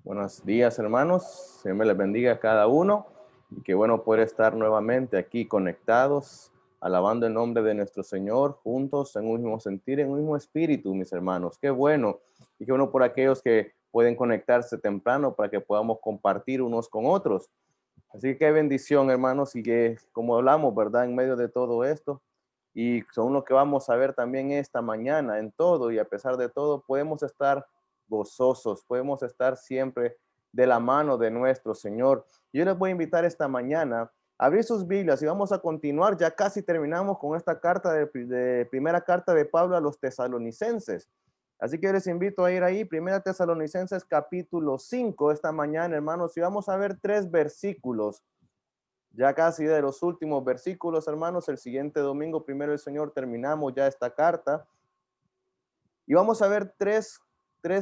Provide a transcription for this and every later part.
Buenos días, hermanos. Dios me les bendiga a cada uno. Y qué bueno poder estar nuevamente aquí conectados, alabando el nombre de nuestro Señor, juntos en un mismo sentir, en un mismo espíritu, mis hermanos. Qué bueno. Y qué bueno por aquellos que pueden conectarse temprano para que podamos compartir unos con otros. Así que qué bendición, hermanos, y que como hablamos, ¿verdad? En medio de todo esto, y son lo que vamos a ver también esta mañana en todo, y a pesar de todo, podemos estar gozosos, podemos estar siempre de la mano de nuestro Señor. Yo les voy a invitar esta mañana a abrir sus Biblias y vamos a continuar, ya casi terminamos con esta carta de primera carta de Pablo a los tesalonicenses. Así que les invito a ir ahí, Primera Tesalonicenses capítulo 5 esta mañana, hermanos, y vamos a ver 3 versículos, ya casi de los últimos versículos, hermanos. El siguiente domingo, primero el Señor, terminamos ya esta carta y vamos a ver tres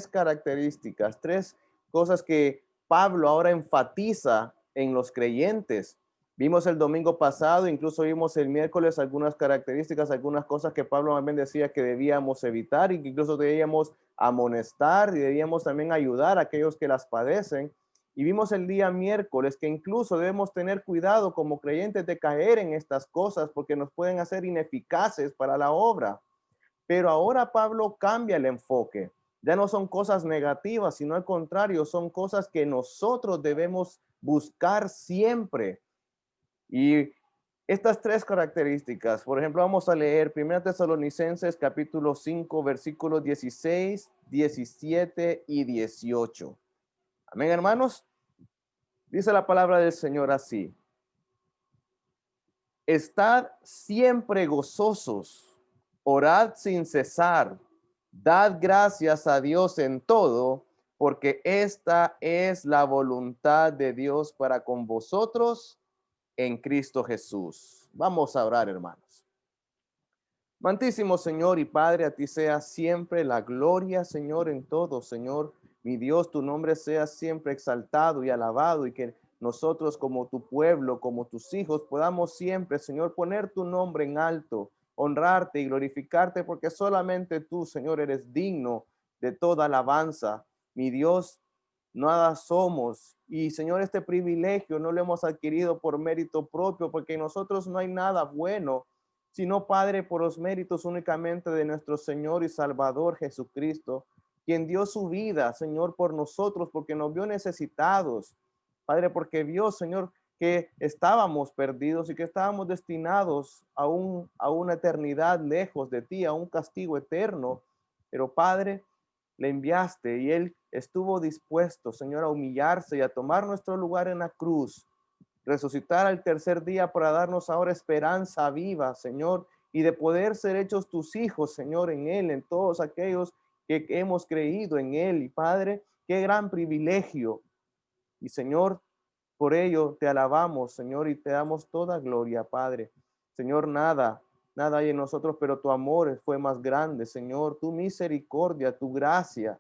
características, tres cosas que Pablo ahora enfatiza en los creyentes. Vimos el domingo pasado, incluso vimos el miércoles algunas características, algunas cosas que Pablo también decía que debíamos evitar y que incluso debíamos amonestar y debíamos también ayudar a aquellos que las padecen. Y vimos el día miércoles que incluso debemos tener cuidado como creyentes de caer en estas cosas porque nos pueden hacer ineficaces para la obra. Pero ahora Pablo cambia el enfoque. Ya no son cosas negativas, sino al contrario, son cosas que nosotros debemos buscar siempre. Y estas 3 características, por ejemplo, vamos a leer 1 Tesalonicenses capítulo 5, versículos 16, 17 y 18. Amén, hermanos. Dice la palabra del Señor así: Estad siempre gozosos, orad sin cesar, dad gracias a Dios en todo, porque esta es la voluntad de Dios para con vosotros en Cristo Jesús. Vamos a orar, hermanos. Amantísimo Señor y Padre, a ti sea siempre la gloria, Señor, en todo, Señor. Mi Dios, tu nombre sea siempre exaltado y alabado, y que nosotros como tu pueblo, como tus hijos, podamos siempre, Señor, poner tu nombre en alto, honrarte y glorificarte, porque solamente tú, Señor, eres digno de toda alabanza. Mi Dios, nada somos. Y Señor, este privilegio no lo hemos adquirido por mérito propio, porque en nosotros no hay nada bueno, sino, Padre, por los méritos únicamente de nuestro Señor y Salvador Jesucristo, quien dio su vida, Señor, por nosotros, porque nos vio necesitados. Padre, porque vio, Señor, que estábamos perdidos y que estábamos destinados a una eternidad lejos de ti, a un castigo eterno. Pero, Padre, le enviaste y Él estuvo dispuesto, Señor, a humillarse y a tomar nuestro lugar en la cruz, resucitar al tercer día para darnos ahora esperanza viva, Señor, y de poder ser hechos tus hijos, Señor, en Él, en todos aquellos que hemos creído en Él. Y Padre, qué gran privilegio. Y Señor, por ello te alabamos, Señor, y te damos toda gloria, Padre. Señor, nada hay en nosotros, pero tu amor fue más grande, Señor, tu misericordia, tu gracia.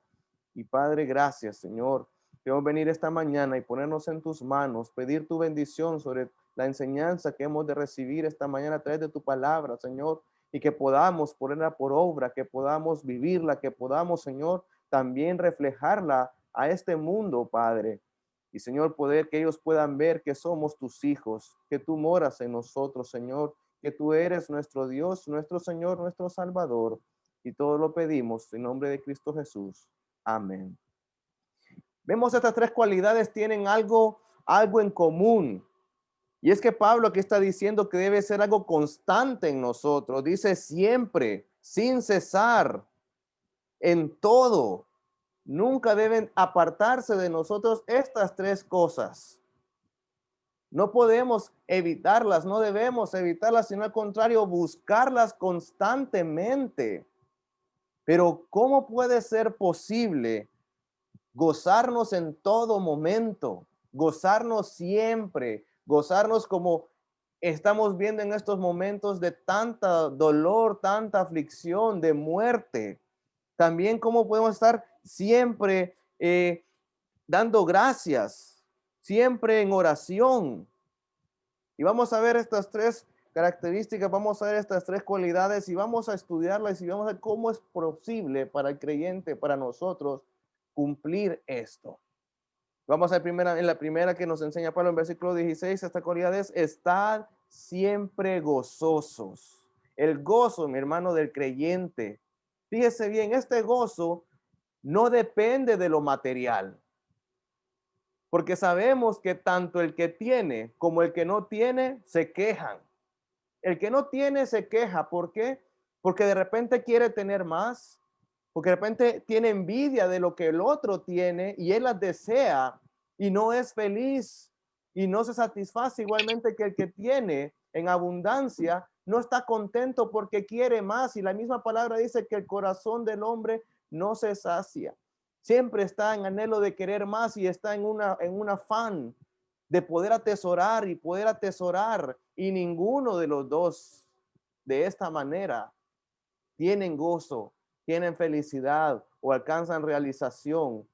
Y Padre, gracias, Señor. Queremos venir esta mañana y ponernos en tus manos, pedir tu bendición sobre la enseñanza que hemos de recibir esta mañana a través de tu palabra, Señor, y que podamos ponerla por obra, que podamos vivirla, que podamos, Señor, también reflejarla a este mundo, Padre. Y Señor, poder que ellos puedan ver que somos tus hijos, que tú moras en nosotros, Señor, que tú eres nuestro Dios, nuestro Señor, nuestro Salvador. Y todo lo pedimos en nombre de Cristo Jesús. Amén. Vemos estas 3 cualidades tienen algo en común. Y es que Pablo aquí está diciendo que debe ser algo constante en nosotros. Dice siempre, sin cesar, en todo. Nunca deben apartarse de nosotros estas 3 cosas. No podemos evitarlas, no debemos evitarlas, sino al contrario, buscarlas constantemente. Pero ¿cómo puede ser posible gozarnos en todo momento, gozarnos siempre, gozarnos como estamos viendo en estos momentos de tanta dolor, tanta aflicción, de muerte? También cómo podemos estar siempre dando gracias, siempre en oración. Y vamos a ver estas 3 características, vamos a ver estas 3 cualidades y vamos a estudiarlas y vamos a ver cómo es posible para el creyente, para nosotros, cumplir esto. Vamos a en la primera que nos enseña Pablo en versículo 16, esta cualidad es: estad siempre gozosos. El gozo, mi hermano, del creyente. Fíjese bien, este gozo no depende de lo material, porque sabemos que tanto el que tiene como el que no tiene se quejan. El que no tiene se queja. ¿Por qué? Porque de repente quiere tener más, porque de repente tiene envidia de lo que el otro tiene y él las desea y no es feliz y no se satisface igualmente que el que tiene en abundancia, no está contento porque quiere más. Y la misma palabra dice que el corazón del hombre no se sacia. Siempre está en anhelo de querer más y está en un afán de poder atesorar y poder atesorar, y ninguno de los dos de esta manera tienen gozo, tienen felicidad o alcanzan realización.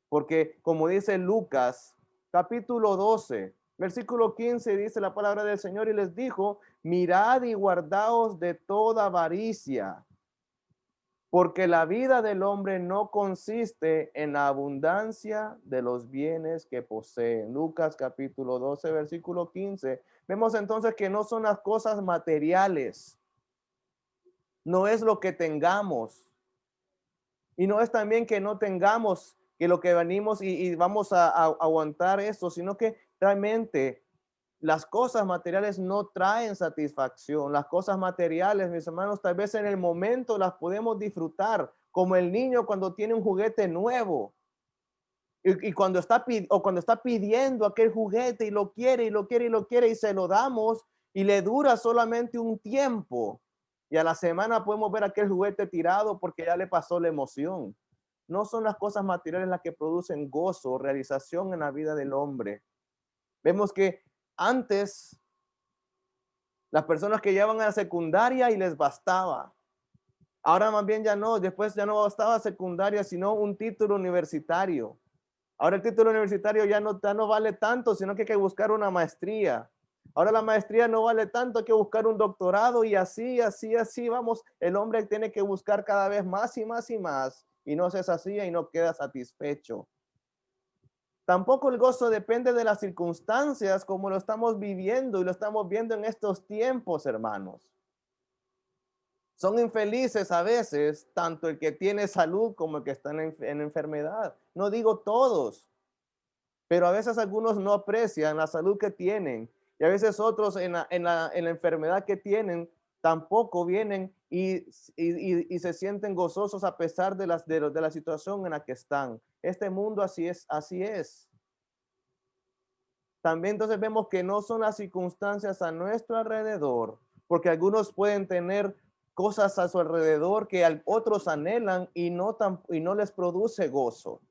Porque como dice Lucas capítulo 12, versículo 15, dice la palabra del Señor: y les dijo, mirad y guardaos de toda avaricia, porque la vida del hombre no consiste en la abundancia de los bienes que posee. Lucas capítulo 12, versículo 15. Vemos entonces que no son las cosas materiales, no es lo que tengamos, y no es también que no tengamos, que lo que venimos y vamos a aguantar esto, sino que realmente las cosas materiales no traen satisfacción. Las cosas materiales, mis hermanos, tal vez en el momento las podemos disfrutar, como el niño cuando tiene un juguete nuevo y cuando está pidiendo aquel juguete y lo quiere y lo quiere y lo quiere y se lo damos y le dura solamente un tiempo. Y a la semana podemos ver aquel juguete tirado porque ya le pasó la emoción. No son las cosas materiales las que producen gozo o realización en la vida del hombre. Vemos que antes las personas que llevan a la secundaria y les bastaba. Ahora más bien ya no, después ya no bastaba secundaria, sino un título universitario. Ahora el título universitario ya no vale tanto, sino que hay que buscar una maestría. Ahora la maestría no vale tanto, hay que buscar un doctorado y así, así, así vamos. El hombre tiene que buscar cada vez más y más y más y no se sacia y no queda satisfecho. Tampoco el gozo depende de las circunstancias como lo estamos viviendo y lo estamos viendo en estos tiempos, hermanos. Son infelices a veces tanto el que tiene salud como el que está en enfermedad. No digo todos, pero a veces algunos no aprecian la salud que tienen y a veces otros en la enfermedad que tienen tampoco vienen y se sienten gozosos a pesar de la situación en la que están. Este mundo así es, así es. También entonces vemos que no son las circunstancias a nuestro alrededor, porque algunos pueden tener cosas a su alrededor que otros anhelan y no les produce gozo.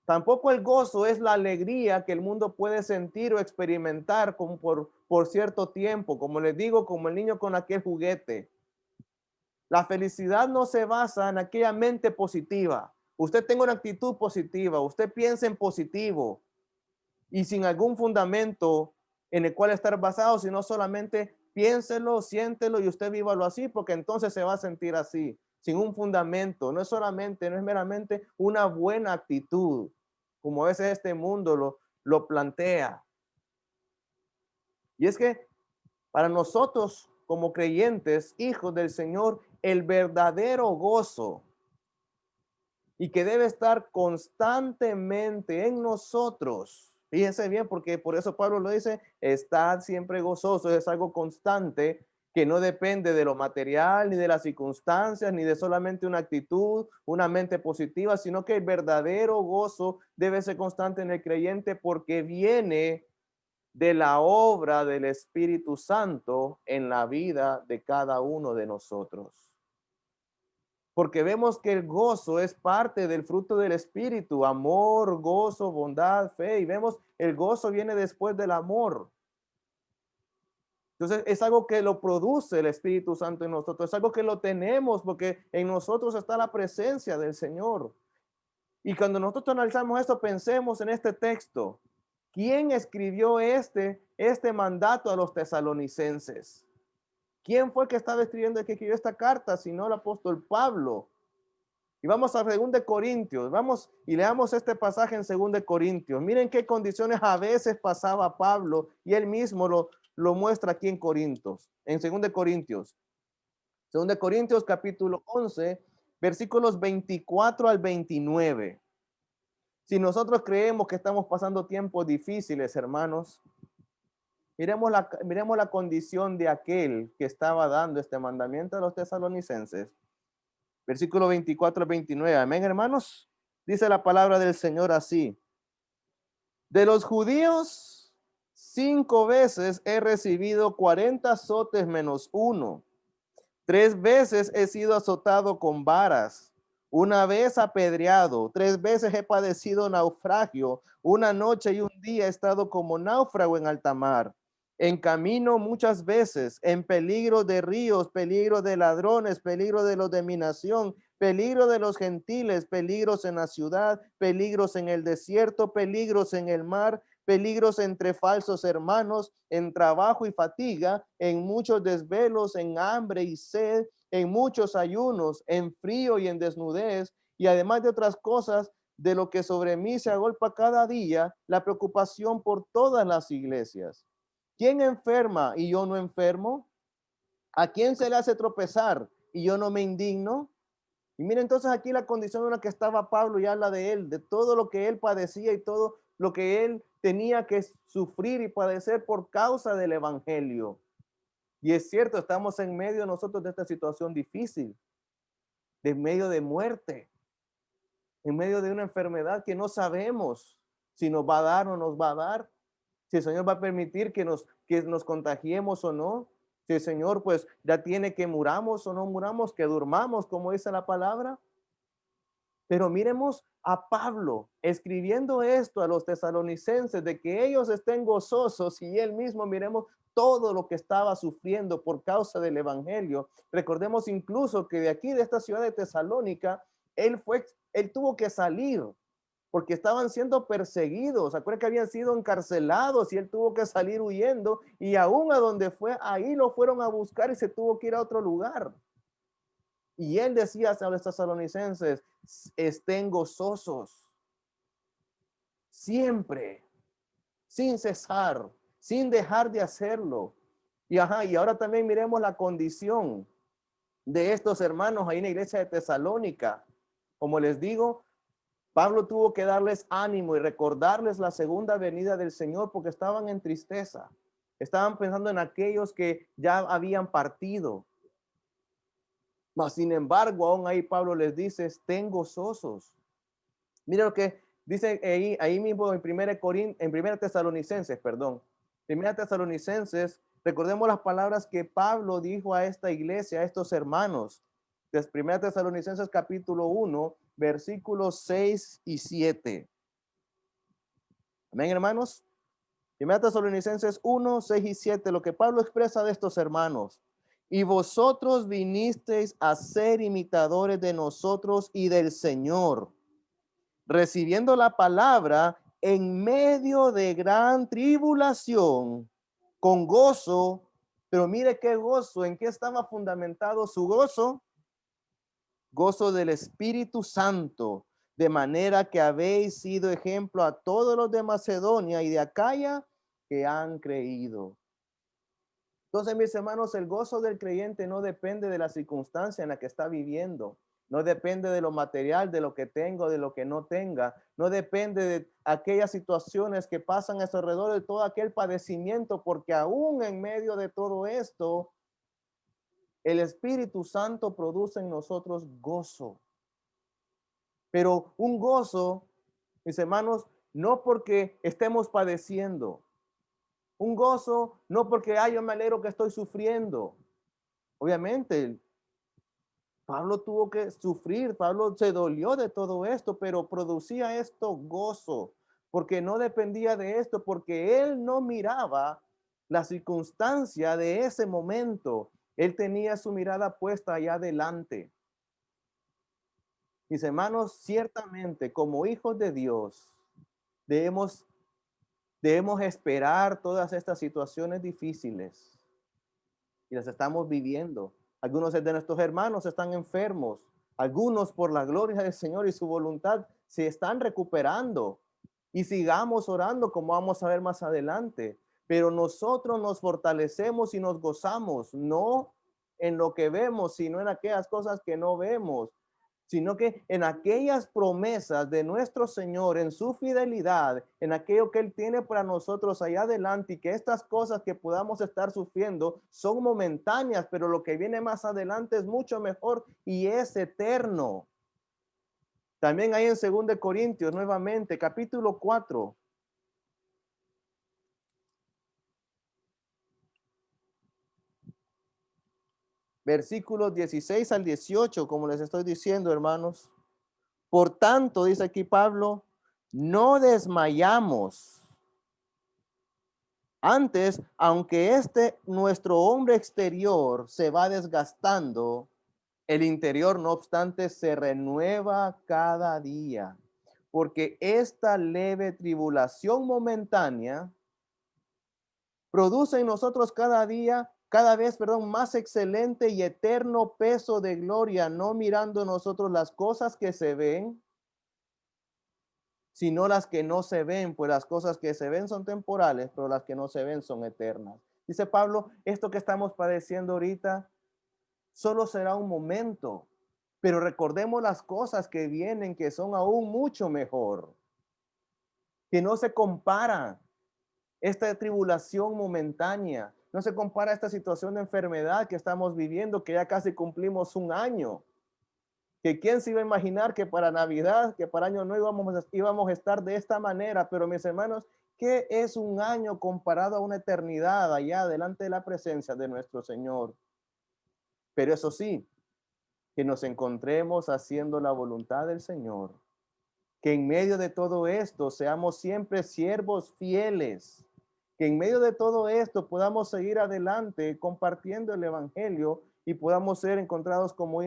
Tampoco el gozo es la alegría que el mundo puede sentir o experimentar como por cierto tiempo, como les digo, como el niño con aquel juguete. La felicidad no se basa en aquella mente positiva. Usted tenga una actitud positiva, usted piensa en positivo, y sin algún fundamento en el cual estar basado, sino solamente piénselo, siéntelo y usted vívalo así, porque entonces se va a sentir así, sin un fundamento. No es meramente una buena actitud, como a veces este mundo lo plantea. Y es que para nosotros como creyentes, hijos del Señor, el verdadero gozo y que debe estar constantemente en nosotros. Fíjense bien, porque por eso Pablo lo dice: estad siempre gozoso. Es algo constante que no depende de lo material, ni de las circunstancias, ni de solamente una actitud, una mente positiva, sino que el verdadero gozo debe ser constante en el creyente porque viene de la obra del Espíritu Santo en la vida de cada uno de nosotros. Porque vemos que el gozo es parte del fruto del Espíritu: amor, gozo, bondad, fe. Y vemos el gozo viene después del amor. Entonces es algo que lo produce el Espíritu Santo en nosotros, es algo que lo tenemos porque en nosotros está la presencia del Señor. Y cuando nosotros analizamos esto, pensemos en este texto. ¿Quién escribió este mandato a los? ¿Quién fue el que estaba escribiendo, el que escribió esta carta, sino el apóstol Pablo? Y vamos a 2 Corintios, vamos y leamos este pasaje en 2 Corintios. Miren qué condiciones a veces pasaba Pablo y él mismo lo muestra aquí en Corintios, en 2 Corintios. 2 Corintios capítulo 11, versículos 24 al 29. Si nosotros creemos que estamos pasando tiempos difíciles, hermanos, miremos la condición de aquel que estaba dando este mandamiento a los tesalonicenses. Versículo 24 al 29. Amén, hermanos. Dice la palabra del Señor así. De los judíos, 5 veces he recibido 40 azotes menos uno. 3 veces he sido azotado con varas. 1 vez apedreado. 3 veces he padecido naufragio. 1 noche y 1 día he estado como náufrago en alta mar. En camino muchas veces, en peligro de ríos, peligro de ladrones, peligro de los de mi nación, peligro de los gentiles, peligros en la ciudad, peligros en el desierto, peligros en el mar, peligros entre falsos hermanos, en trabajo y fatiga, en muchos desvelos, en hambre y sed, en muchos ayunos, en frío y en desnudez, y además de otras cosas, de lo que sobre mí se agolpa cada día, la preocupación por todas las iglesias. ¿Quién enferma y yo no enfermo? ¿A quién se le hace tropezar y yo no me indigno? Y mira entonces aquí la condición en la que estaba Pablo y habla de él, de todo lo que él padecía y todo lo que él tenía que sufrir y padecer por causa del evangelio. Y es cierto, estamos en medio nosotros de esta situación difícil, de medio de muerte, en medio de una enfermedad que no sabemos si nos va a dar o nos va a dar, si el Señor va a permitir que nos contagiemos o no, si el Señor pues ya tiene que muramos o no muramos, que durmamos, como dice la palabra. Pero miremos a Pablo escribiendo esto a los tesalonicenses de que ellos estén gozosos y él mismo miremos todo lo que estaba sufriendo por causa del evangelio. Recordemos incluso que de aquí, de esta ciudad de Tesalónica, él tuvo que salir porque estaban siendo perseguidos. Acuérdense que habían sido encarcelados y él tuvo que salir huyendo y aún a donde fue, ahí lo fueron a buscar y se tuvo que ir a otro lugar. Y él decía a los tesalonicenses, estén gozosos, siempre, sin cesar, sin dejar de hacerlo. Y ahora también miremos la condición de estos hermanos ahí en la iglesia de Tesalónica. Como les digo, Pablo tuvo que darles ánimo y recordarles la segunda venida del Señor porque estaban en tristeza. Estaban pensando en aquellos que ya habían partido. Mas, sin embargo, aún ahí Pablo les dice, estén gozosos. Mira lo que dice ahí mismo en primera Tesalonicenses, perdón. Primera Tesalonicenses, recordemos las palabras que Pablo dijo a esta iglesia, a estos hermanos. Primera Tesalonicenses capítulo 1, versículos 6 y 7. Amén, hermanos. Primera Tesalonicenses 1, 6 y 7, lo que Pablo expresa de estos hermanos. Y vosotros vinisteis a ser imitadores de nosotros y del Señor, recibiendo la palabra en medio de gran tribulación, con gozo. Pero mire qué gozo, ¿en qué estaba fundamentado su gozo? Gozo del Espíritu Santo, de manera que habéis sido ejemplo a todos los de Macedonia y de Acaya que han creído. Entonces, mis hermanos, el gozo del creyente no depende de la circunstancia en la que está viviendo. No depende de lo material, de lo que tengo, de lo que no tenga. No depende de aquellas situaciones que pasan a su alrededor, de todo aquel padecimiento, porque aún en medio de todo esto, el Espíritu Santo produce en nosotros gozo. Pero un gozo, mis hermanos, no porque estemos padeciendo. Un gozo, no porque yo me alegro que estoy sufriendo. Obviamente, Pablo tuvo que sufrir, Pablo se dolió de todo esto, pero producía esto gozo, porque no dependía de esto, porque él no miraba la circunstancia de ese momento. Él tenía su mirada puesta allá adelante. Mis hermanos, ciertamente como hijos de Dios, debemos, debemos esperar todas estas situaciones difíciles y las estamos viviendo. Algunos de nuestros hermanos están enfermos. Algunos, por la gloria del Señor y su voluntad, se están recuperando. Y sigamos orando, como vamos a ver más adelante. Pero nosotros nos fortalecemos y nos gozamos, no en lo que vemos, sino en aquellas cosas que no vemos, sino que en aquellas promesas de nuestro Señor, en su fidelidad, en aquello que Él tiene para nosotros allá adelante, y que estas cosas que podamos estar sufriendo son momentáneas, pero lo que viene más adelante es mucho mejor y es eterno. También hay en 2 Corintios, nuevamente, capítulo 4, versículos 16 al 18, como les estoy diciendo, hermanos. Por tanto, dice aquí Pablo, no desmayamos. Antes, aunque nuestro hombre exterior se va desgastando, el interior, no obstante, se renueva cada día, porque esta leve tribulación momentánea produce en nosotros cada vez, más excelente y eterno peso de gloria, no mirando nosotros las cosas que se ven, sino las que no se ven, pues las cosas que se ven son temporales, pero las que no se ven son eternas. Dice Pablo, esto que estamos padeciendo ahorita solo será un momento, pero recordemos las cosas que vienen, que son aún mucho mejor, que no se compara esta tribulación momentánea, no se compara a esta situación de enfermedad que estamos viviendo, que ya casi cumplimos un año. Que quién se iba a imaginar que para Navidad, que para Año Nuevo íbamos a estar de esta manera. Pero mis hermanos, ¿qué es un año comparado a una eternidad allá delante de la presencia de nuestro Señor? Pero eso sí, que nos encontremos haciendo la voluntad del Señor, que en medio de todo esto seamos siempre siervos fieles, que en medio de todo esto podamos seguir adelante compartiendo el Evangelio y podamos ser encontrados como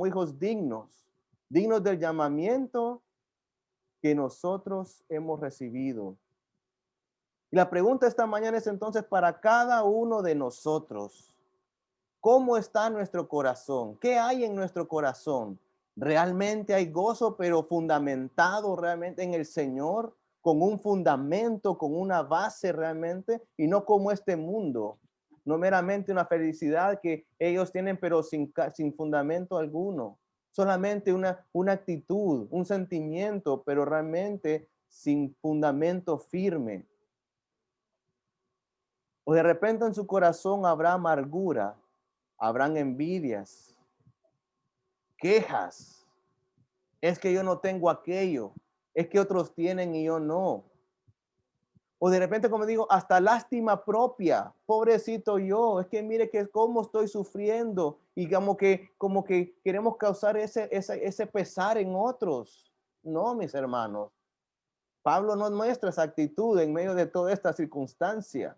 hijos dignos del llamamiento que nosotros hemos recibido. Y la pregunta esta mañana es entonces para cada uno de nosotros: ¿cómo está nuestro corazón? ¿Qué hay en nuestro corazón? ¿Realmente hay gozo, pero fundamentado realmente en el Señor, con un fundamento, con una base realmente, y no como este mundo? No meramente una felicidad que ellos tienen, pero sin fundamento alguno. Solamente una actitud, un sentimiento, pero realmente sin fundamento firme. O de repente en su corazón habrá amargura, habrán envidias, quejas. Es que yo no tengo aquello, es que otros tienen y yo no. O de repente, como digo, hasta lástima propia, pobrecito yo, es que mire que cómo estoy sufriendo, y como que queremos causar ese pesar en otros. No, mis hermanos, Pablo no muestra esa actitud en medio de toda esta circunstancia,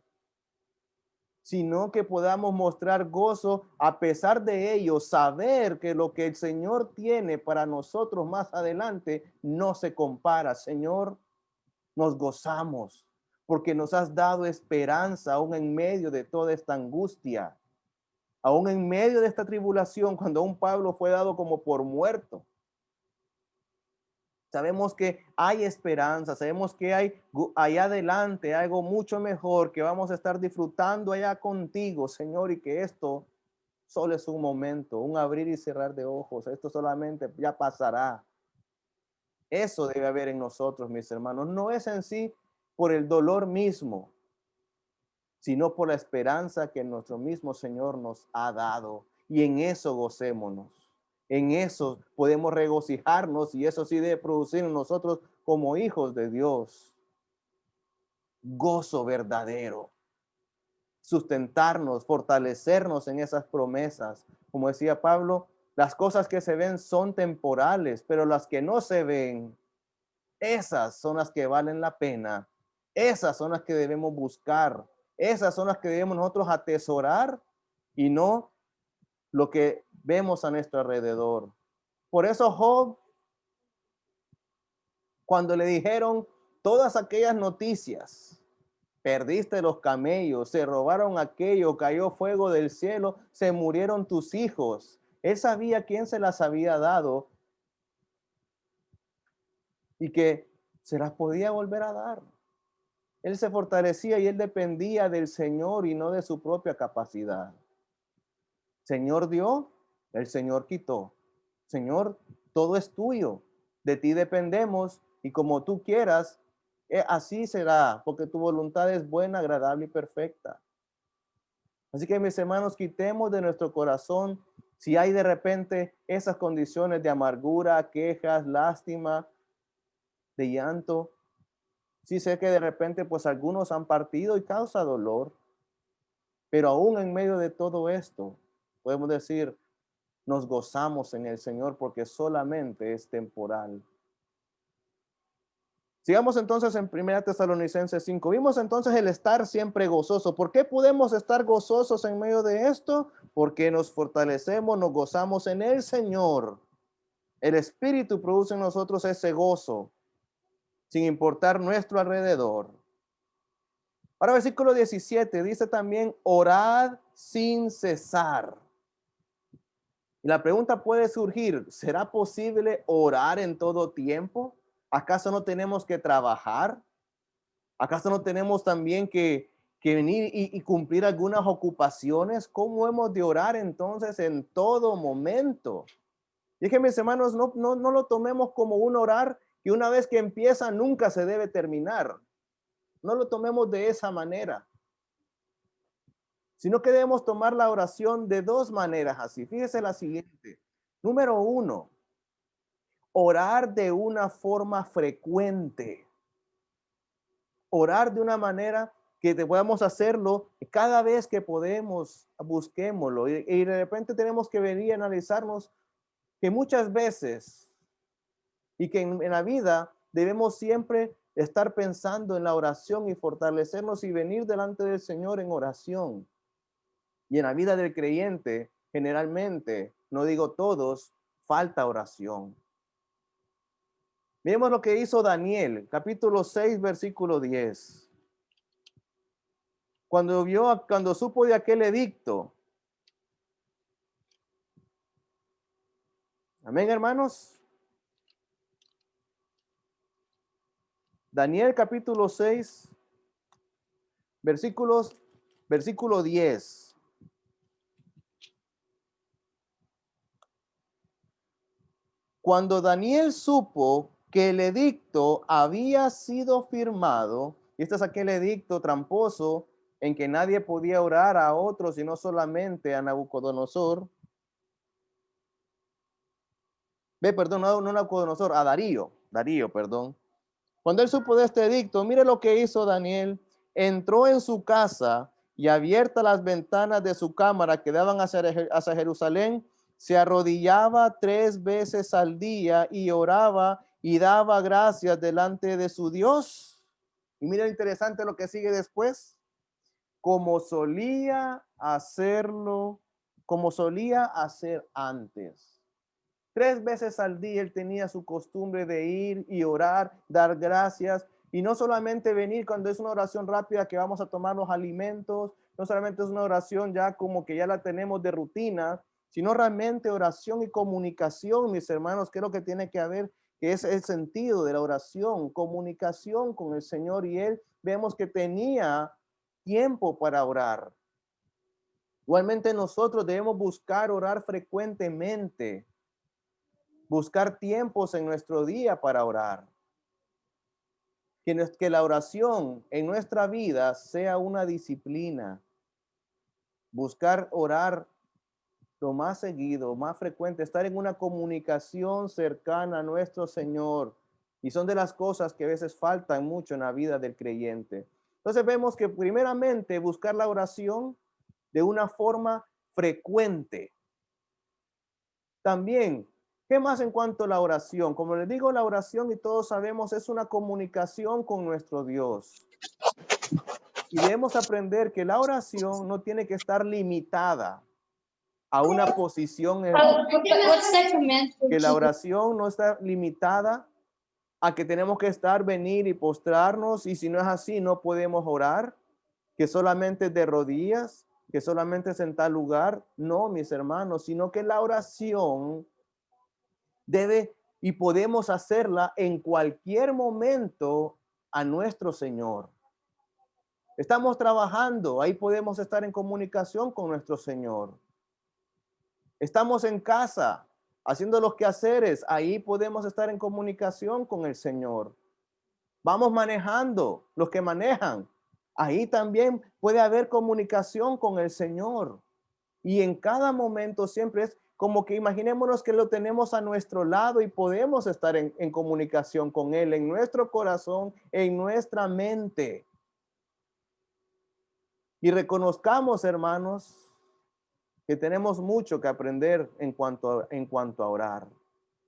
sino que podamos mostrar gozo a pesar de ello, saber que lo que el Señor tiene para nosotros más adelante no se compara. Señor, nos gozamos porque nos has dado esperanza aún en medio de toda esta angustia, aún en medio de esta tribulación, cuando un Pablo fue dado como por muerto. Sabemos que hay esperanza, sabemos que hay allá adelante algo mucho mejor que vamos a estar disfrutando allá contigo, Señor, y que esto solo es un momento, un abrir y cerrar de ojos. Esto solamente ya pasará. Eso debe haber en nosotros, mis hermanos. No es en sí por el dolor mismo, sino por la esperanza que nuestro mismo Señor nos ha dado. Y en eso gocémonos. En eso podemos regocijarnos, y eso sí debe producir en nosotros como hijos de Dios gozo verdadero, sustentarnos, fortalecernos en esas promesas. Como decía Pablo, las cosas que se ven son temporales, pero las que no se ven, esas son las que valen la pena. Esas son las que debemos buscar. Esas son las que debemos nosotros atesorar, y no lo que vemos a nuestro alrededor. Por eso Job, cuando le dijeron todas aquellas noticias, perdiste los camellos, se robaron aquello, cayó fuego del cielo, se murieron tus hijos, Él sabía quién se las había dado y que se las podía volver a dar. Él se fortalecía y él dependía del Señor y no de su propia capacidad. Señor dio, el Señor quitó. Señor, todo es tuyo. De ti dependemos y como tú quieras, así será, porque tu voluntad es buena, agradable y perfecta. Así que mis hermanos, quitemos de nuestro corazón si hay de repente esas condiciones de amargura, quejas, lástima, de llanto. Sí sé que de repente pues algunos han partido y causa dolor, pero aún en medio de todo esto, podemos decir, nos gozamos en el Señor porque solamente es temporal. Sigamos entonces en 1 Tesalonicenses 5. Vimos entonces el estar siempre gozoso. ¿Por qué podemos estar gozosos en medio de esto? Porque nos fortalecemos, nos gozamos en el Señor. El Espíritu produce en nosotros ese gozo, sin importar nuestro alrededor. Ahora versículo 17 dice también, orad sin cesar. Y la pregunta puede surgir, ¿será posible orar en todo tiempo? ¿Acaso no tenemos que trabajar? ¿Acaso no tenemos también que venir y cumplir algunas ocupaciones? ¿Cómo hemos de orar entonces en todo momento? Y es que mis hermanos, no lo tomemos como un orar que una vez que empieza nunca se debe terminar. No lo tomemos de esa manera, sino que debemos tomar la oración de dos maneras así. Fíjese la siguiente. Número uno, orar de una forma frecuente. Orar de una manera que podamos hacerlo cada vez que podemos, busquémoslo. Y de repente tenemos que venir y analizarnos que muchas veces y que en la vida debemos siempre estar pensando en la oración y fortalecernos y venir delante del Señor en oración. Y en la vida del creyente, generalmente, no digo todos, falta oración. Miremos lo que hizo Daniel, capítulo 6, versículo 10. Cuando supo de aquel edicto. Amén, hermanos. Daniel capítulo 6, versículo 10. Cuando Daniel supo que el edicto había sido firmado, y este es aquel edicto tramposo en que nadie podía orar a otro, sino solamente a Nabucodonosor. Perdón, no Nabucodonosor, a Darío, perdón. Cuando él supo de este edicto, mire lo que hizo Daniel. Entró en su casa y abiertas las ventanas de su cámara que daban hacia Jerusalén, se arrodillaba 3 veces al día y oraba y daba gracias delante de su Dios. Y mira interesante lo que sigue después. Como solía hacerlo, como solía hacer antes. 3 veces al día él tenía su costumbre de ir y orar, dar gracias, y no solamente venir cuando es una oración rápida que vamos a tomar los alimentos, no solamente es una oración ya como que ya la tenemos de rutina, sino realmente oración y comunicación, mis hermanos, que es lo que tiene que haber, que es el sentido de la oración, comunicación con el Señor, y él vemos que tenía tiempo para orar. Igualmente nosotros debemos buscar orar frecuentemente, buscar tiempos en nuestro día para orar. Que la oración en nuestra vida sea una disciplina. Buscar orar lo más seguido, más frecuente, estar en una comunicación cercana a nuestro Señor. Y son de las cosas que a veces faltan mucho en la vida del creyente. Entonces vemos que primeramente buscar la oración de una forma frecuente. También, ¿qué más en cuanto a la oración? Como les digo, la oración, y todos sabemos, es una comunicación con nuestro Dios. Y debemos aprender que la oración no tiene que estar limitada a una posición, que la oración no está limitada a que tenemos que estar, venir y postrarnos, y si no es así, no podemos orar, que solamente de rodillas. que solamente es en tal lugar. No, mis hermanos, sino que la oración debe y podemos hacerla en cualquier momento a nuestro Señor. Estamos trabajando, ahí podemos estar en comunicación con nuestro Señor. Estamos en casa, haciendo los quehaceres, ahí podemos estar en comunicación con el Señor. Vamos manejando, los que manejan, ahí también puede haber comunicación con el Señor. Y en cada momento siempre es como que imaginémonos que lo tenemos a nuestro lado y podemos estar en comunicación con Él, en nuestro corazón, en nuestra mente. Y reconozcamos, hermanos, que tenemos mucho que aprender en cuanto a orar.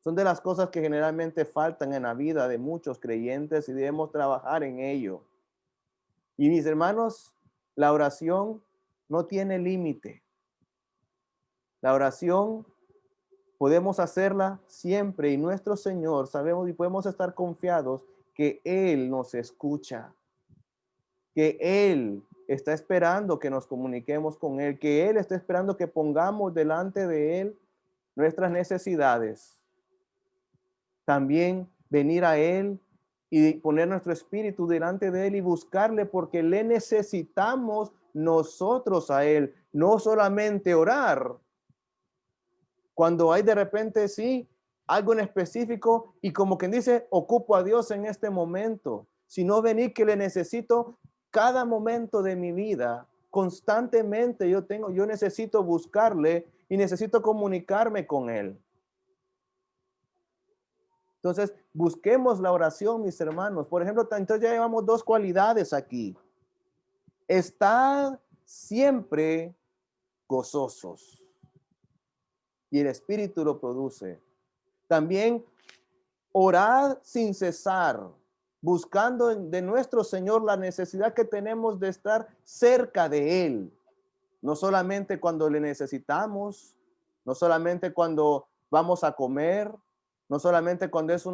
Son de las cosas que generalmente faltan en la vida de muchos creyentes y debemos trabajar en ello. Y mis hermanos, la oración no tiene límite. La oración podemos hacerla siempre y nuestro Señor sabemos y podemos estar confiados que Él nos escucha, que Él está esperando que nos comuniquemos con Él, que Él está esperando que pongamos delante de Él nuestras necesidades. También venir a Él y poner nuestro espíritu delante de Él y buscarle porque le necesitamos nosotros a Él, no solamente orar. Cuando hay de repente, sí, algo en específico y como quien dice, ocupo a Dios en este momento, sino venir que le necesito cada momento de mi vida. Constantemente yo necesito buscarle y necesito comunicarme con Él. Entonces, busquemos la oración, mis hermanos. Por ejemplo, entonces ya llevamos dos cualidades aquí. Estar siempre gozosos. Y el Espíritu lo produce. También orar sin cesar, buscando de nuestro Señor la necesidad que tenemos de estar cerca de Él. No solamente cuando le necesitamos, no solamente cuando vamos a comer, no solamente cuando es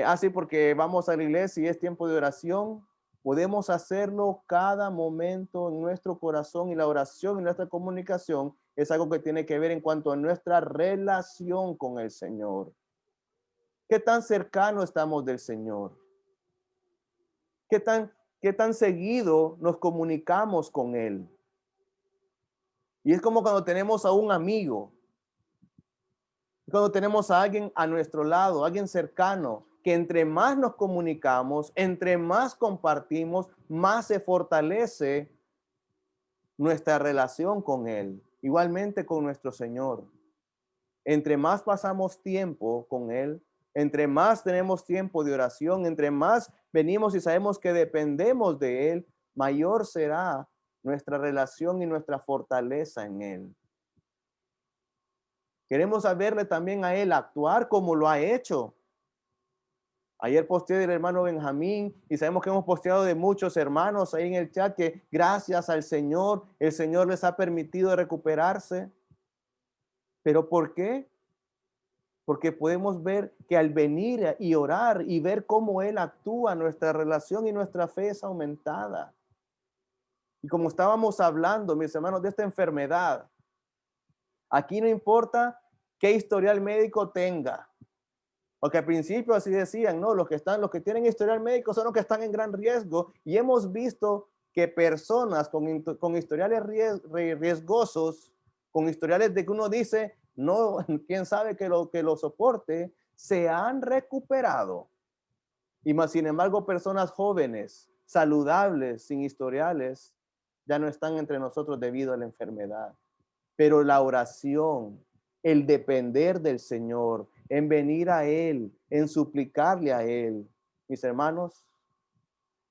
así porque vamos a la iglesia y es tiempo de oración. Podemos hacerlo cada momento en nuestro corazón y la oración y nuestra comunicación es algo que tiene que ver en cuanto a nuestra relación con el Señor. ¿Qué tan cercano estamos del Señor? ¿Qué tan seguido nos comunicamos con Él? Y es como cuando tenemos a un amigo, cuando tenemos a alguien a nuestro lado, alguien cercano, que entre más nos comunicamos, entre más compartimos, más se fortalece nuestra relación con Él. Igualmente con nuestro Señor. Entre más pasamos tiempo con Él, entre más tenemos tiempo de oración, entre más venimos y sabemos que dependemos de Él, mayor será nuestra relación y nuestra fortaleza en Él. Queremos saberle también a Él actuar como lo ha hecho. Ayer posteé del hermano Benjamín y sabemos que hemos posteado de muchos hermanos ahí en el chat que gracias al Señor, el Señor les ha permitido recuperarse. ¿Pero por qué? Porque podemos ver que al venir y orar y ver cómo Él actúa, nuestra relación y nuestra fe es aumentada. Y como estábamos hablando, mis hermanos, de esta enfermedad, aquí no importa qué historial médico tenga. Porque al principio así decían, no, los que tienen historial médico son los que están en gran riesgo. Y hemos visto que personas con historiales riesgosos, con historiales de que uno dice, no, quién sabe que lo soporte, se han recuperado. Y más, sin embargo, personas jóvenes, saludables, sin historiales, ya no están entre nosotros debido a la enfermedad. Pero la oración, el depender del Señor, en venir a Él, en suplicarle a Él, mis hermanos,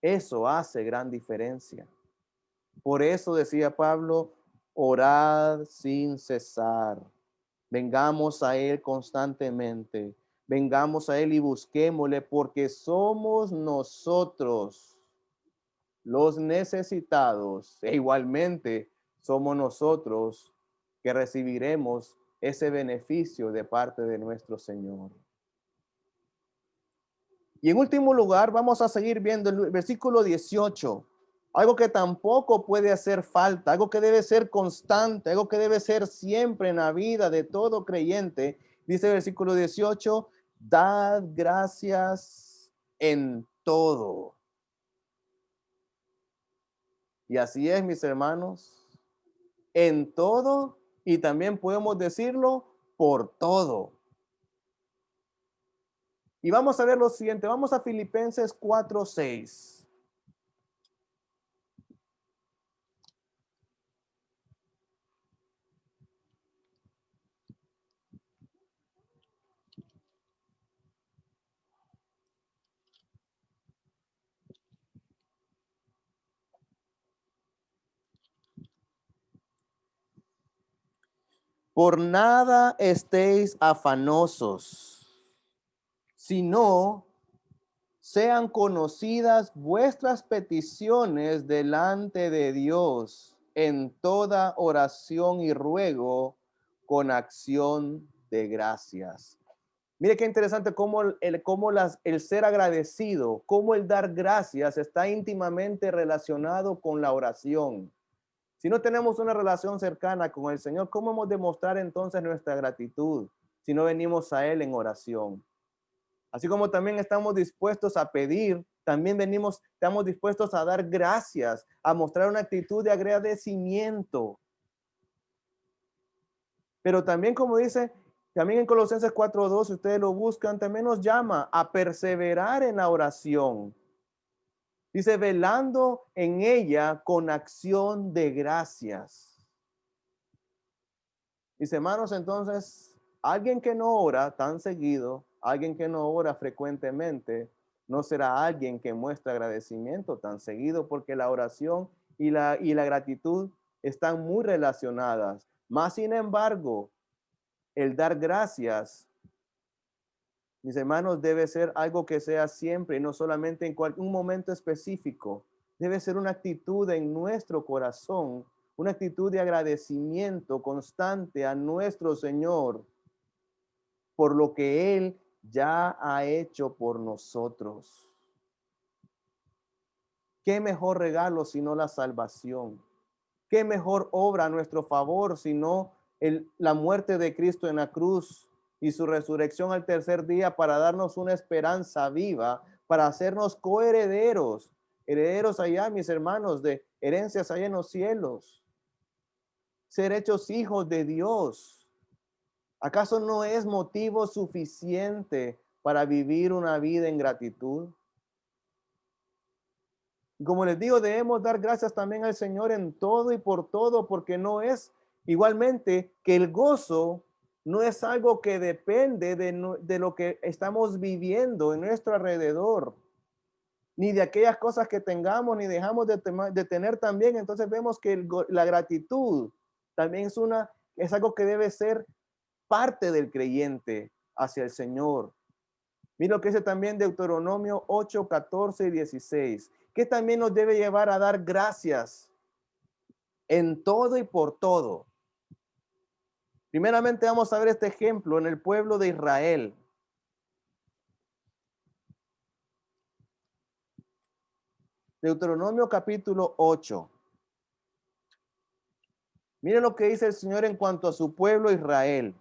eso hace gran diferencia. Por eso decía Pablo, orad sin cesar. Vengamos a Él constantemente. Vengamos a Él y busquémosle porque somos nosotros los necesitados e igualmente somos nosotros que recibiremos ese beneficio de parte de nuestro Señor. Y en último lugar, vamos a seguir viendo el versículo 18. algo que tampoco puede hacer falta, algo que debe ser constante, algo que debe ser siempre en la vida de todo creyente. Dice el versículo 18, dad gracias en todo. Y así es, mis hermanos, en todo, y también podemos decirlo por todo. Y vamos a ver lo siguiente, vamos a Filipenses 4:6. Por nada estéis afanosos, sino sean conocidas vuestras peticiones delante de Dios en toda oración y ruego con acción de gracias. Mire qué interesante cómo el ser agradecido, cómo el dar gracias está íntimamente relacionado con la oración. Si no tenemos una relación cercana con el Señor, ¿cómo hemos de mostrar entonces nuestra gratitud si no venimos a Él en oración? Así como también estamos dispuestos a pedir, también estamos dispuestos a dar gracias, a mostrar una actitud de agradecimiento. Pero también, como dice, también en Colosenses 4:2, si ustedes lo buscan, también nos llama a perseverar en la oración. Dice, velando en ella con acción de gracias. Dice, hermanos, entonces, alguien que no ora tan seguido, alguien que no ora frecuentemente, no será alguien que muestra agradecimiento tan seguido, porque la oración y la gratitud están muy relacionadas. Más sin embargo, el dar gracias, mis hermanos, debe ser algo que sea siempre y no solamente en un momento específico. Debe ser una actitud en nuestro corazón, una actitud de agradecimiento constante a nuestro Señor por lo que Él ya ha hecho por nosotros. ¿Qué mejor regalo sino la salvación? ¿Qué mejor obra a nuestro favor sino la muerte de Cristo en la cruz y su resurrección al tercer día para darnos una esperanza viva, para hacernos coherederos, herederos allá, mis hermanos, de herencias allá en los cielos, ser hechos hijos de Dios? ¿Acaso no es motivo suficiente para vivir una vida en gratitud? Como les digo, debemos dar gracias también al Señor en todo y por todo, porque no es igualmente que el gozo no es algo que depende de lo que estamos viviendo en nuestro alrededor, ni de aquellas cosas que tengamos, ni dejamos de tener también. Entonces vemos que la gratitud también es algo que debe ser parte del creyente hacia el Señor. Mira lo que dice también Deuteronomio 8, 14 y 16, que también nos debe llevar a dar gracias en todo y por todo. Primeramente vamos a ver este ejemplo en el pueblo de Israel. Deuteronomio capítulo 8. Miren lo que dice el Señor en cuanto a su pueblo Israel.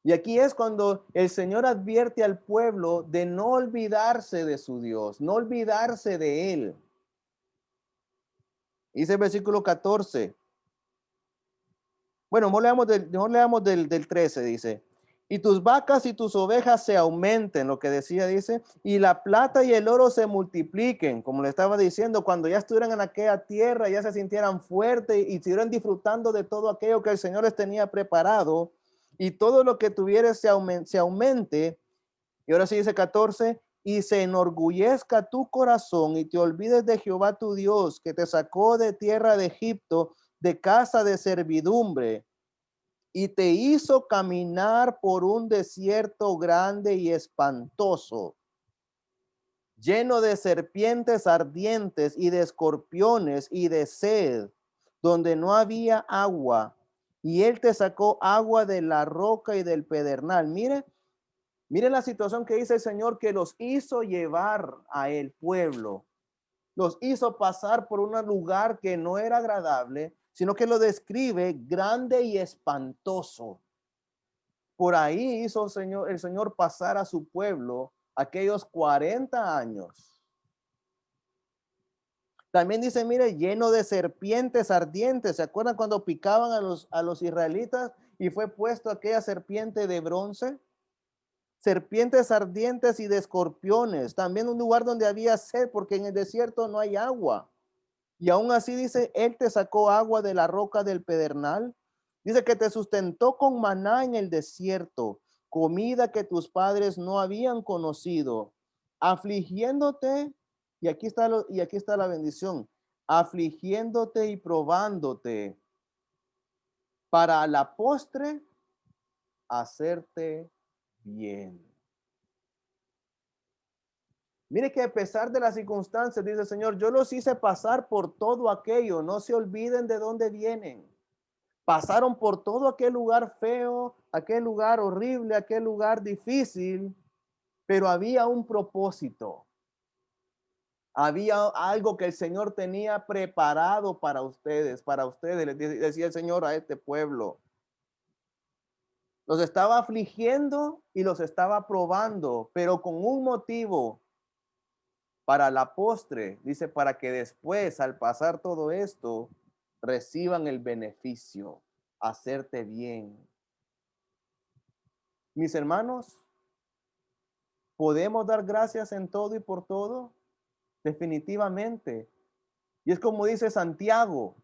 Y aquí es cuando el Señor advierte al pueblo de no olvidarse de su Dios, no olvidarse de Él. Dice el versículo 14. Bueno, mejor leamos del 13, dice. Y tus vacas y tus ovejas se aumenten, lo que decía, dice, y la plata y el oro se multipliquen, como le estaba diciendo, cuando ya estuvieran en aquella tierra, ya se sintieran fuertes y estuvieran disfrutando de todo aquello que el Señor les tenía preparado, y todo lo que tuvieres se aumente. Y ahora sí dice 14, y se enorgullezca tu corazón y te olvides de Jehová tu Dios, que te sacó de tierra de Egipto, de casa de servidumbre, y te hizo caminar por un desierto grande y espantoso, lleno de serpientes ardientes y de escorpiones y de sed, donde no había agua, y él te sacó agua de la roca y del pedernal. Mire, Miren la situación que dice el Señor, que los hizo llevar a el pueblo, los hizo pasar por un lugar que no era agradable, sino que lo describe grande y espantoso. Por ahí hizo el Señor pasar a su pueblo aquellos 40 años. También dice, mire, lleno de serpientes ardientes. ¿Se acuerdan cuando picaban a los israelitas y fue puesto aquella serpiente de bronce? Serpientes ardientes y de escorpiones. También un lugar donde había sed, porque en el desierto no hay agua. Y aún así dice, Él te sacó agua de la roca del pedernal. Dice que te sustentó con maná en el desierto, comida que tus padres no habían conocido, afligiéndote, y aquí está la bendición, afligiéndote y probándote para a la postre hacerte bien. Mire que a pesar de las circunstancias, dice el Señor, yo los hice pasar por todo aquello, no se olviden de dónde vienen. Pasaron por todo aquel lugar feo, aquel lugar horrible, aquel lugar difícil, pero había un propósito. Había algo que el Señor tenía preparado para ustedes, les decía el Señor a este pueblo. Los estaba afligiendo y los estaba probando, pero con un motivo. Para la postre, dice, para que después, al pasar todo esto, reciban el beneficio, hacerte bien. Mis hermanos, ¿podemos dar gracias en todo y por todo? Definitivamente. Y es como dice Santiago,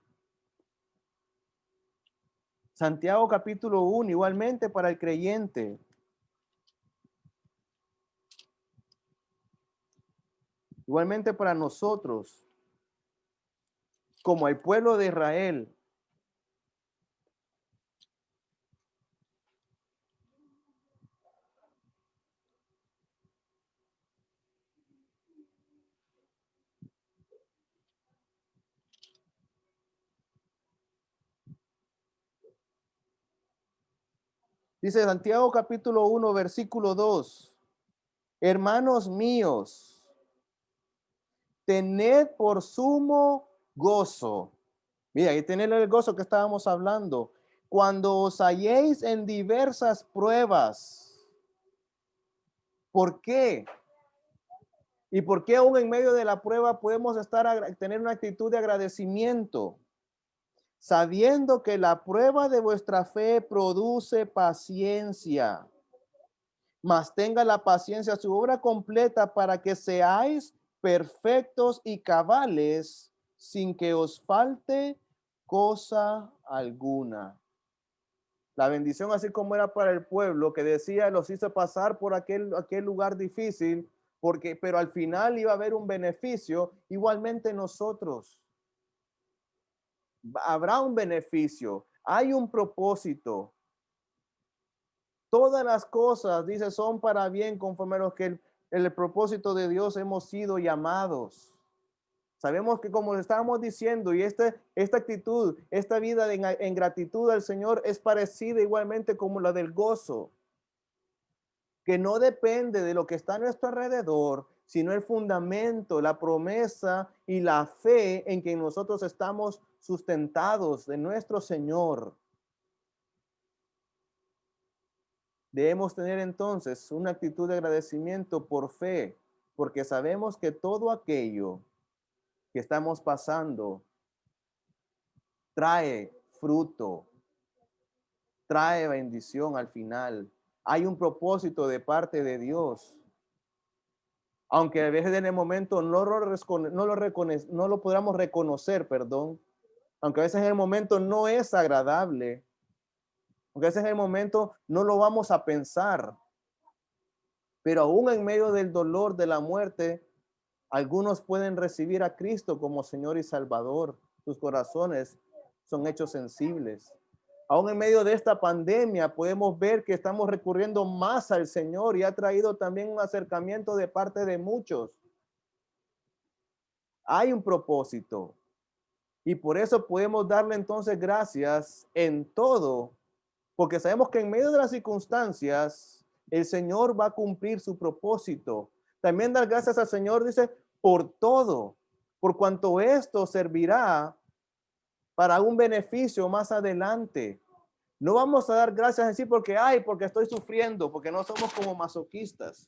Santiago capítulo 1, igualmente para el creyente. Igualmente para nosotros, como el pueblo de Israel. Dice Santiago capítulo 1, versículo 2. Hermanos míos, tened por sumo gozo. Mira, ahí tened el gozo que estábamos hablando. Cuando os halléis en diversas pruebas. ¿Por qué? ¿Y por qué aún en medio de la prueba podemos tener una actitud de agradecimiento? Sabiendo que la prueba de vuestra fe produce paciencia. Mas tenga la paciencia su obra completa para que seáis perfectos y cabales sin que os falte cosa alguna. La bendición, así como era para el pueblo que decía, los hizo pasar por aquel lugar difícil, pero al final iba a haber un beneficio. Igualmente nosotros, habrá un beneficio, hay un propósito. Todas las cosas, dice, son para bien conforme a los que el propósito de Dios hemos sido llamados. Sabemos que como estábamos diciendo, y esta actitud, esta vida en gratitud al Señor es parecida igualmente como la del gozo, que no depende de lo que está a nuestro alrededor, sino el fundamento, la promesa y la fe en que nosotros estamos sustentados de nuestro Señor. Debemos tener entonces una actitud de agradecimiento por fe, porque sabemos que todo aquello que estamos pasando trae fruto, trae bendición al final. Hay un propósito de parte de Dios. Aunque a veces en el momento no lo podamos reconocer, perdón. Aunque a veces en el momento no es agradable. Aunque a veces en el momento no lo vamos a pensar. Pero aún en medio del dolor, de la muerte, algunos pueden recibir a Cristo como Señor y Salvador. Sus corazones son hechos sensibles. Aún en medio de esta pandemia podemos ver que estamos recurriendo más al Señor y ha traído también un acercamiento de parte de muchos. Hay un propósito y por eso podemos darle entonces gracias en todo, porque sabemos que en medio de las circunstancias El Señor va a cumplir su propósito. También dar gracias al Señor, dice, por todo, por cuanto esto servirá para un beneficio más adelante. No vamos a dar gracias en sí porque, porque estoy sufriendo, porque no somos como masoquistas.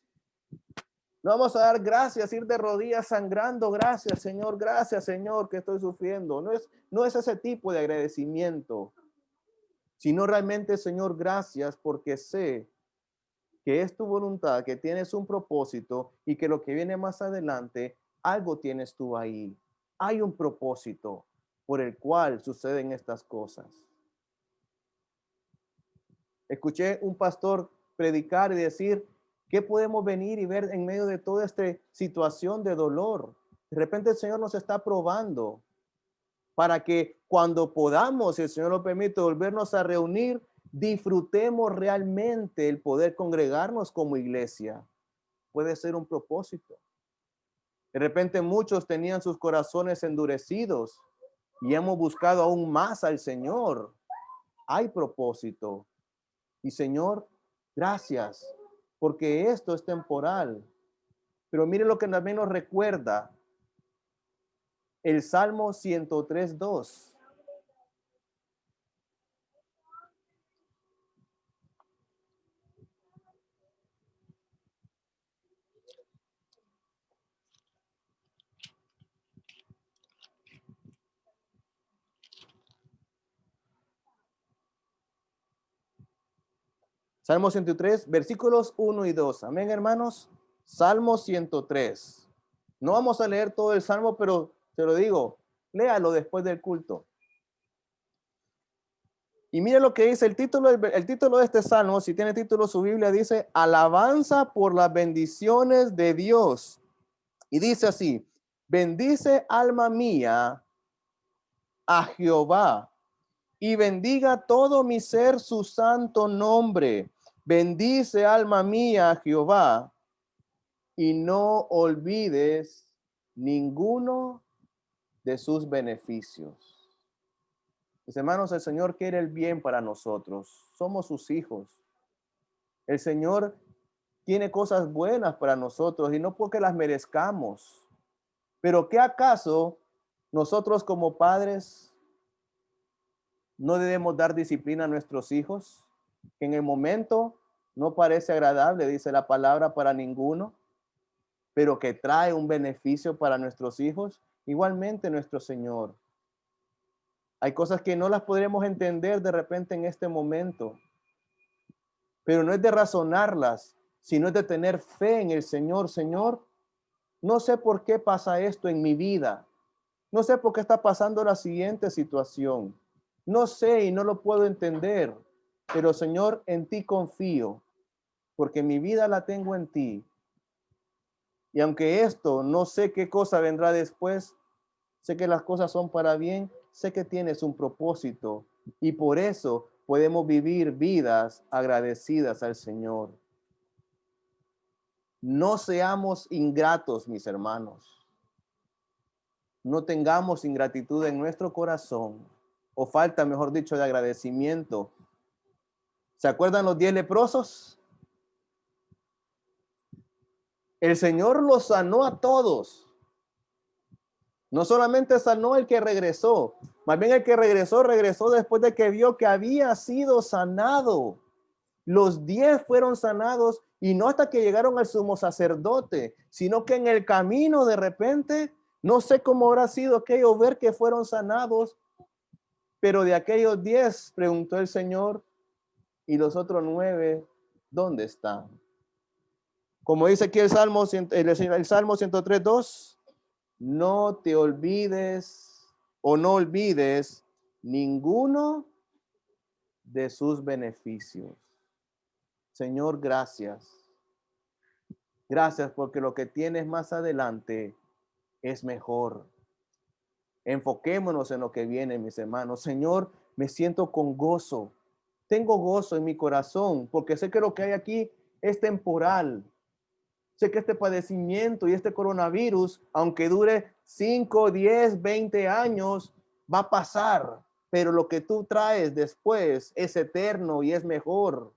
No vamos a dar gracias, ir de rodillas sangrando, gracias Señor, que estoy sufriendo. No es ese tipo de agradecimiento, sino realmente, Señor, gracias porque sé que es tu voluntad, que tienes un propósito y que lo que viene más adelante, algo tienes tú ahí. Hay un propósito por el cual suceden estas cosas. Escuché un pastor predicar y decir, ¿qué podemos venir y ver en medio de toda esta situación de dolor? De repente el Señor nos está probando para que cuando podamos, si el Señor lo permite, volvernos a reunir, disfrutemos realmente el poder congregarnos como iglesia. Puede ser un propósito. De repente muchos tenían sus corazones endurecidos y hemos buscado aún más al Señor. Hay propósito. Y Señor, gracias, porque esto es temporal. Pero mire lo que también nos recuerda el Salmo 103:2. Salmo 103, versículos 1 y 2. Amén, hermanos. Salmo 103. No vamos a leer todo el Salmo, pero te lo digo, léalo después del culto. Y mire lo que dice el título de este Salmo, si tiene título su Biblia, dice, alabanza por las bendiciones de Dios. Y dice así, bendice alma mía a Jehová y bendiga todo mi ser su santo nombre. Bendice alma mía a Jehová y no olvides ninguno de sus beneficios. Mis hermanos, el Señor quiere el bien para nosotros. Somos sus hijos. El Señor tiene cosas buenas para nosotros y no porque las merezcamos. Pero ¿qué acaso nosotros como padres no debemos dar disciplina a nuestros hijos? Que en el momento no parece agradable, dice la palabra, para ninguno, pero que trae un beneficio para nuestros hijos. Igualmente nuestro Señor. Hay cosas que no las podremos entender de repente en este momento, pero no es de razonarlas, sino es de tener fe en el Señor. Señor, no sé por qué pasa esto en mi vida. No sé por qué está pasando la siguiente situación. No sé y no lo puedo entender, pero Señor, en ti confío, porque mi vida la tengo en ti. Y aunque esto no sé qué cosa vendrá después, sé que las cosas son para bien, sé que tienes un propósito y por eso podemos vivir vidas agradecidas al Señor. No seamos ingratos, mis hermanos. No tengamos ingratitud en nuestro corazón o falta, mejor dicho, de agradecimiento. ¿Se acuerdan los 10 leprosos? El Señor los sanó a todos. No solamente sanó el que regresó, más bien el que regresó después de que vio que había sido sanado. Los 10 fueron sanados y no hasta que llegaron al sumo sacerdote, sino que en el camino de repente, no sé cómo habrá sido aquello ver que fueron sanados, pero de aquellos 10 preguntó el Señor, ¿y los otros 9 dónde están? Como dice aquí el Salmo 103:2, no te olvides o no olvides ninguno de sus beneficios. Señor, gracias. Gracias porque lo que tienes más adelante es mejor. Enfoquémonos en lo que viene, mis hermanos. Señor, me siento con gozo. Tengo gozo en mi corazón porque sé que lo que hay aquí es temporal. Sé que este padecimiento y este coronavirus, aunque dure 5, 10, 20 años, va a pasar. Pero lo que tú traes después es eterno y es mejor.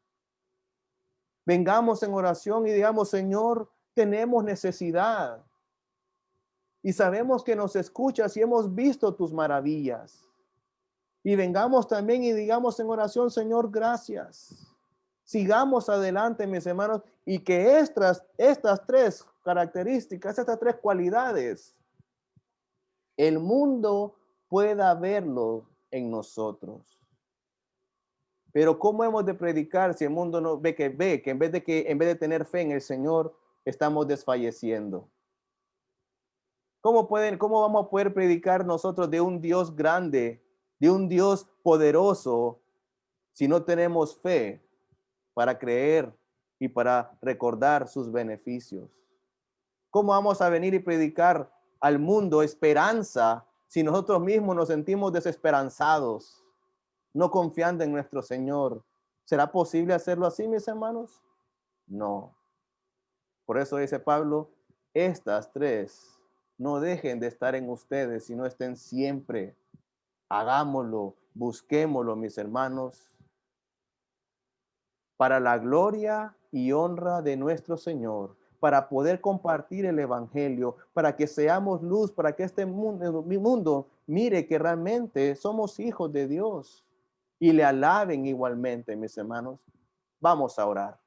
Vengamos en oración y digamos, Señor, tenemos necesidad. Y sabemos que nos escuchas y hemos visto tus maravillas. Y vengamos también y digamos en oración, Señor, gracias. Sigamos adelante, mis hermanos, y que estas tres características, estas tres cualidades, el mundo pueda verlo en nosotros. Pero ¿cómo hemos de predicar si el mundo no ve que en vez de tener fe en el Señor, estamos desfalleciendo? ¿Cómo vamos a poder predicar nosotros de un Dios grande, de un Dios poderoso, si no tenemos fe para creer y para recordar sus beneficios? ¿Cómo vamos a venir y predicar al mundo esperanza si nosotros mismos nos sentimos desesperanzados, no confiando en nuestro Señor? ¿Será posible hacerlo así, mis hermanos? No. Por eso dice Pablo, estas tres no dejen de estar en ustedes, sino estén siempre. Hagámoslo, busquémoslo, mis hermanos, para la gloria y honra de nuestro Señor, para poder compartir el Evangelio, para que seamos luz, para que este mundo mire que realmente somos hijos de Dios y le alaben igualmente, mis hermanos. Vamos a orar.